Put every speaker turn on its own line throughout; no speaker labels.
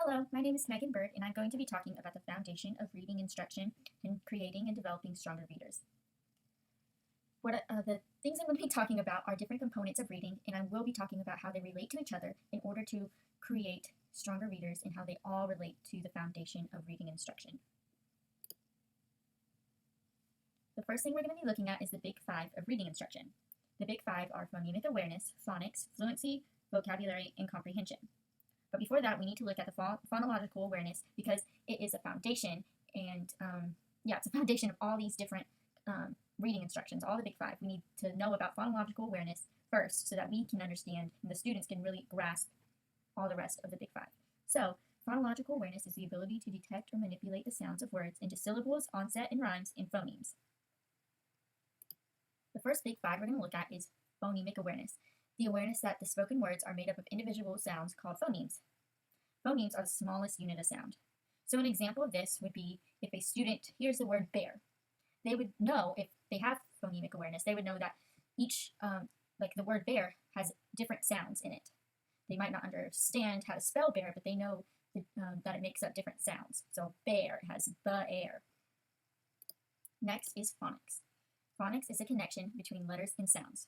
Hello, my name is Megan Byrd, and I'm going to be talking about the foundation of reading instruction and creating and developing stronger readers. The things I'm going to be talking about are different components of reading, and I will be talking about how they relate to each other in order to create stronger readers and how they all relate to the foundation of reading instruction. The first thing we're going to be looking at is the big five of reading instruction. The big five are phonemic awareness, phonics, fluency, vocabulary, and comprehension. But before that, we need to look at the phonological awareness because it is a foundation, and it's a foundation of all these different reading instructions, all the big five. We need to know about phonological awareness first so that we can understand and the students can really grasp all the rest of the big five. So, phonological awareness is the ability to detect or manipulate the sounds of words into syllables, onset, and rhymes in phonemes. The first big five we're going to look at is phonemic awareness. The awareness that the spoken words are made up of individual sounds called phonemes. Phonemes are the smallest unit of sound. So an example of this would be if a student hears the word bear. They would know, if they have phonemic awareness, they would know that each, like the word bear, has different sounds in it. They might not understand how to spell bear, but they know that it makes up different sounds. So bear has ba-air. Next is phonics. Phonics is a connection between letters and sounds.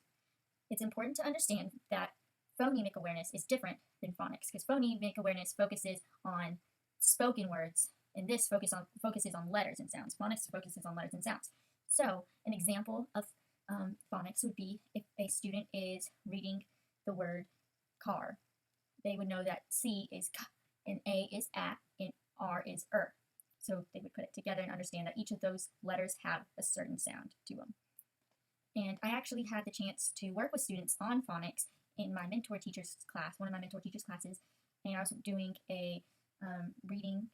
It's important to understand that phonemic awareness is different than phonics because phonemic awareness focuses on spoken words and this focuses on letters and sounds. Phonics focuses on letters and sounds. So an example of phonics would be if a student is reading the word car. They would know that C is k and A is a and R is So they would put it together and understand that each of those letters have a certain sound to them. And I actually had the chance to work with students on phonics in my mentor teacher's class, one of my mentor teacher's classes, and I was doing a reading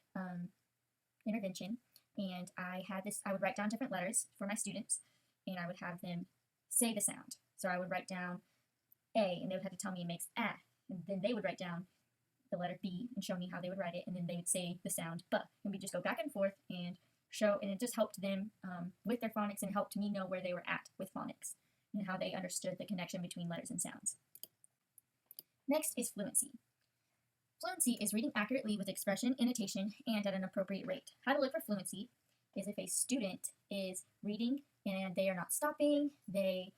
intervention, and I would write down different letters for my students, and I would have them say the sound. So I would write down A, and they would have to tell me it makes A, and then they would write down the letter B and show me how they would write it, and then they would say the sound B, and we just go back and forth and and it just helped them with their phonics and helped me know where they were at with phonics and how they understood the connection between letters and sounds. Next is fluency. Fluency is reading accurately with expression, annotation, and at an appropriate rate. How to look for fluency is if a student is reading and they are not stopping, they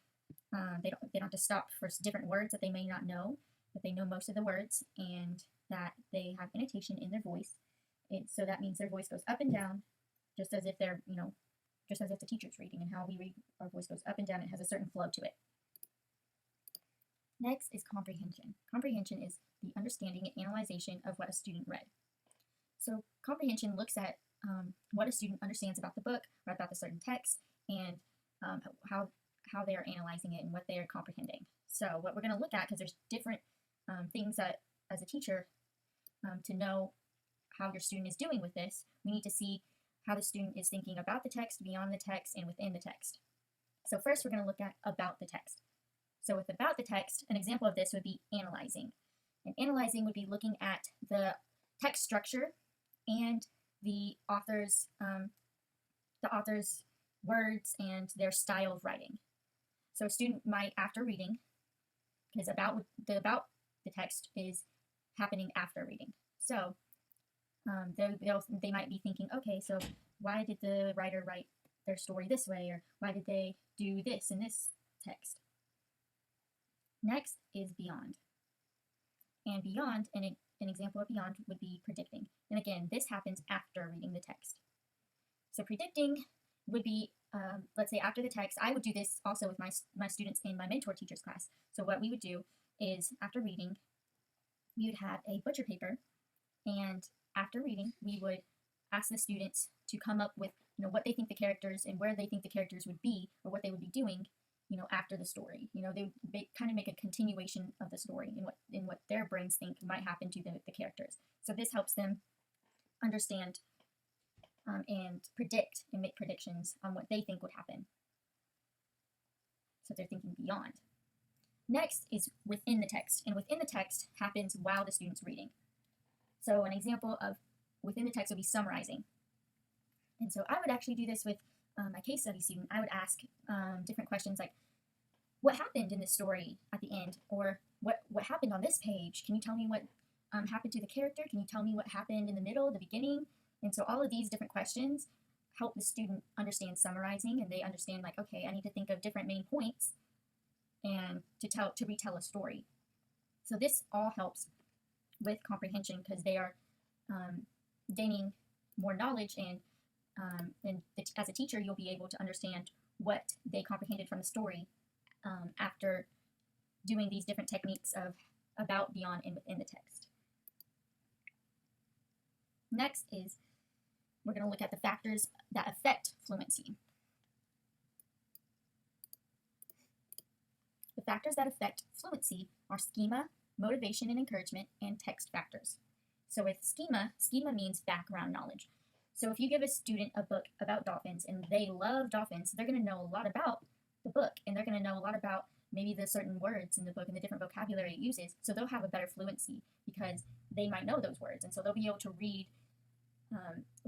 don't have to stop for different words that they may not know, but they know most of the words, and that they have annotation in their voice. So that means their voice goes up and down, just as if they're, just as if the teacher's reading, and how we read, our voice goes up and down. It has a certain flow to it. Next is comprehension. Comprehension is the understanding and analyzation of what a student read. So comprehension looks at what a student understands about the book or about the certain text, and how they are analyzing it and what they are comprehending. So what we're going to look at, because there's different things that, as a teacher, to know how your student is doing with this, we need to see how the student is thinking about the text, beyond the text, and within the text. So first we're going to look at about the text. So with about the text, an example of this would be analyzing. And analyzing would be looking at the text structure and the author's words and their style of writing. So a student might, after reading, because about the text is happening after reading. So they might be thinking, okay, so why did the writer write their story this way, or why did they do this in this text? Next is beyond. And beyond, an example of beyond would be predicting. And again, this happens after reading the text. So predicting would be, let's say after the text, I would do this also with my students in my mentor teacher's class. So what we would do is after reading, we would have a butcher paper, and after reading, we would ask the students to come up with, what they think the characters and where they think the characters would be, or what they would be doing, after the story. They would kind of make a continuation of the story in what their brains think might happen to the characters. So this helps them understand and predict and make predictions on what they think would happen. So they're thinking beyond. Next is within the text, and within the text happens while the student's reading. So an example of within the text would be summarizing. And so I would actually do this with my case study student. I would ask different questions like, what happened in this story at the end? Or what happened on this page? Can you tell me what happened to the character? Can you tell me what happened in the middle, the beginning? And so all of these different questions help the student understand summarizing, and they understand like, okay, I need to think of different main points and to retell a story. So this all helps with comprehension because they are gaining more knowledge, and as a teacher, you'll be able to understand what they comprehended from the story after doing these different techniques of about, beyond, and within the text. Next is we're going to look at the factors that affect fluency. The factors that affect fluency are schema, motivation and encouragement, and text factors. So with schema means background knowledge. So if you give a student a book about dolphins and they love dolphins, they're going to know a lot about the book, and they're going to know a lot about maybe the certain words in the book and the different vocabulary it uses. So they'll have a better fluency because they might know those words, and so they'll be able to read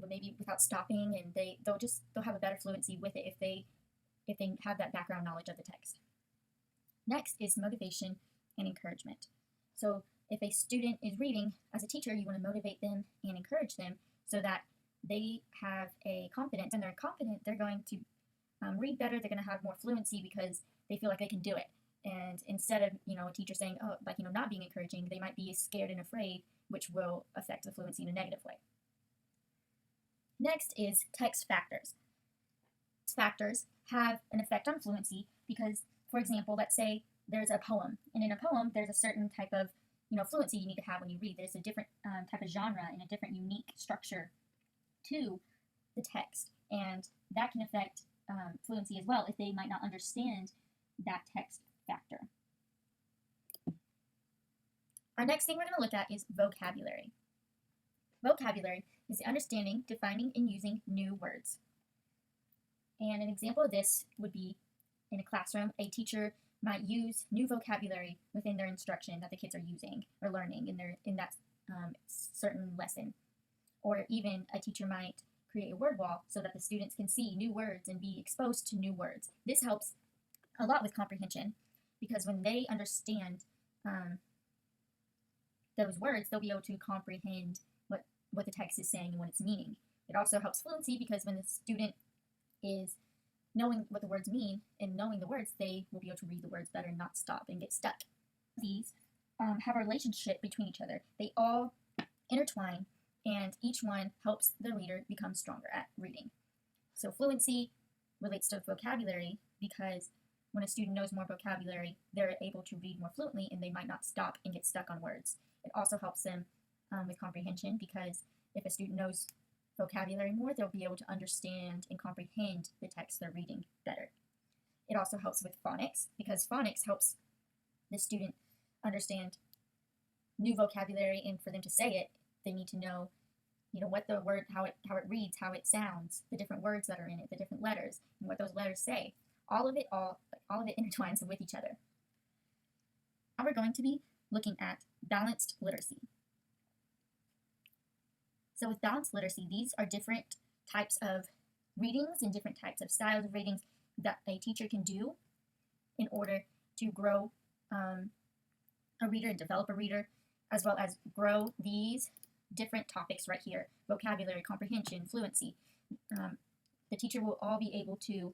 maybe without stopping, and they'll have a better fluency with it if they have that background knowledge of the text. Next is motivation and encouragement. So if a student is reading, as a teacher, you want to motivate them and encourage them so that they have a confidence. When they're confident, they're going to read better. They're going to have more fluency because they feel like they can do it. And instead of, a teacher saying, not being encouraging, they might be scared and afraid, which will affect the fluency in a negative way. Next is text factors. Text factors have an effect on fluency because, for example, let's say there's a poem, and in a poem, there's a certain type of, fluency you need to have when you read. There's a different type of genre and a different unique structure to the text, and that can affect fluency as well if they might not understand that text factor. Our next thing we're going to look at is vocabulary. Vocabulary is the understanding, defining, and using new words. And an example of this would be in a classroom, a teacher might use new vocabulary within their instruction that the kids are using or learning in that certain lesson. Or even a teacher might create a word wall so that the students can see new words and be exposed to new words. This helps a lot with comprehension because when they understand those words, they'll be able to comprehend what the text is saying and what it's meaning. It also helps fluency because when the student is knowing what the words mean and knowing the words, they will be able to read the words better and not stop and get stuck. These have a relationship between each other. They all intertwine, and each one helps the reader become stronger at reading. So fluency relates to vocabulary because when a student knows more vocabulary, they're able to read more fluently and they might not stop and get stuck on words. It also helps them with comprehension because if a student knows vocabulary more, they'll be able to understand and comprehend the text they're reading better. It also helps with phonics because phonics helps the student understand new vocabulary, and for them to say it, they need to know, what the word, how it reads, how it sounds, the different words that are in it, the different letters, and what those letters say. All of it intertwines with each other. Now we're going to be looking at balanced literacy. So with balanced literacy, these are different types of readings and different types of styles of readings that a teacher can do in order to grow a reader and develop a reader, as well as grow these different topics right here: vocabulary, comprehension, fluency. The teacher will all be able to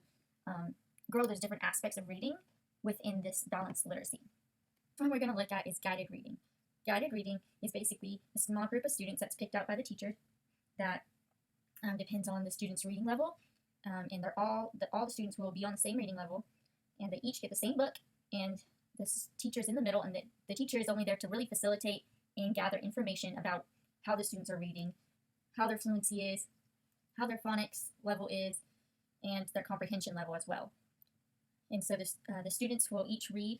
grow those different aspects of reading within this balanced literacy. One we're going to look at is guided reading. Guided reading is basically a small group of students that's picked out by the teacher that depends on the student's reading level, and all the students will be on the same reading level, and they each get the same book, and the teacher's in the middle, and the teacher is only there to really facilitate and gather information about how the students are reading, how their fluency is, how their phonics level is, and their comprehension level as well. And so the students will each read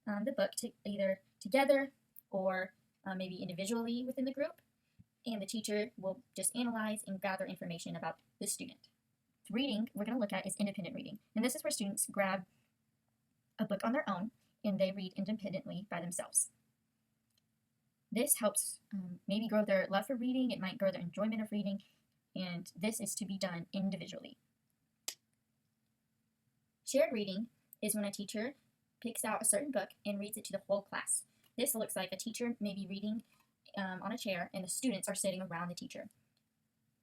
the book either together or maybe individually within the group, and the teacher will just analyze and gather information about the student. Reading we're going to look at is independent reading, and this is where students grab a book on their own and they read independently by themselves. This helps maybe grow their love for reading, it might grow their enjoyment of reading, and this is to be done individually. Shared reading is when a teacher picks out a certain book and reads it to the whole class. This looks like a teacher maybe reading on a chair and the students are sitting around the teacher.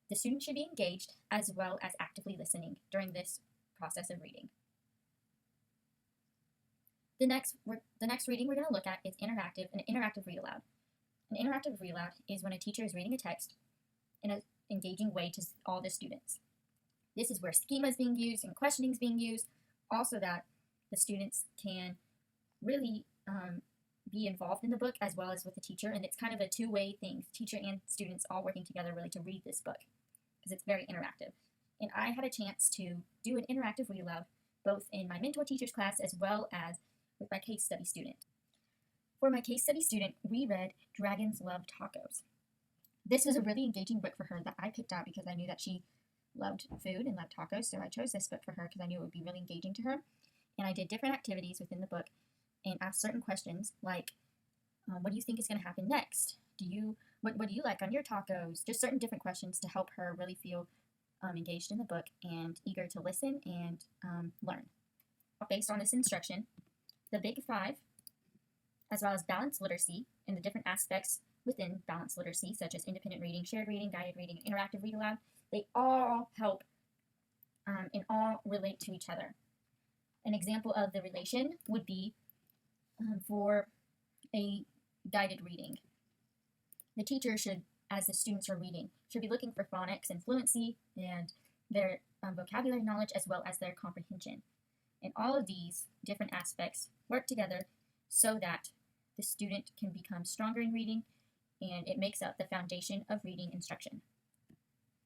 The students should be engaged as well as actively listening during this process of reading. The next reading we're going to look at is an interactive read aloud. An interactive read aloud is when a teacher is reading a text in an engaging way to all the students. This is where schema is being used and questioning is being used, also that the students can really be involved in the book as well as with the teacher, and it's kind of a two-way thing, teacher and students all working together really to read this book because it's very interactive. And I had a chance to do an interactive read aloud both in my mentor teacher's class as well as with my case study student. For my case study student, we read Dragons Love Tacos. This was a really engaging book for her that I picked out because I knew that she loved food and loved tacos, so I chose this book for her because I knew it would be really engaging to her. And I did different activities within the book and asked certain questions like, what do you think is going to happen next? What do you like on your tacos? Just certain different questions to help her really feel engaged in the book and eager to listen and learn. Based on this instruction, the Big Five, as well as balanced literacy and the different aspects within balanced literacy, such as independent reading, shared reading, guided reading, and interactive read aloud, they all help and all relate to each other. An example of the relation would be for a guided reading. The teacher should, as the students are reading, should be looking for phonics and fluency and their vocabulary knowledge as well as their comprehension. And all of these different aspects work together so that the student can become stronger in reading, and it makes up the foundation of reading instruction.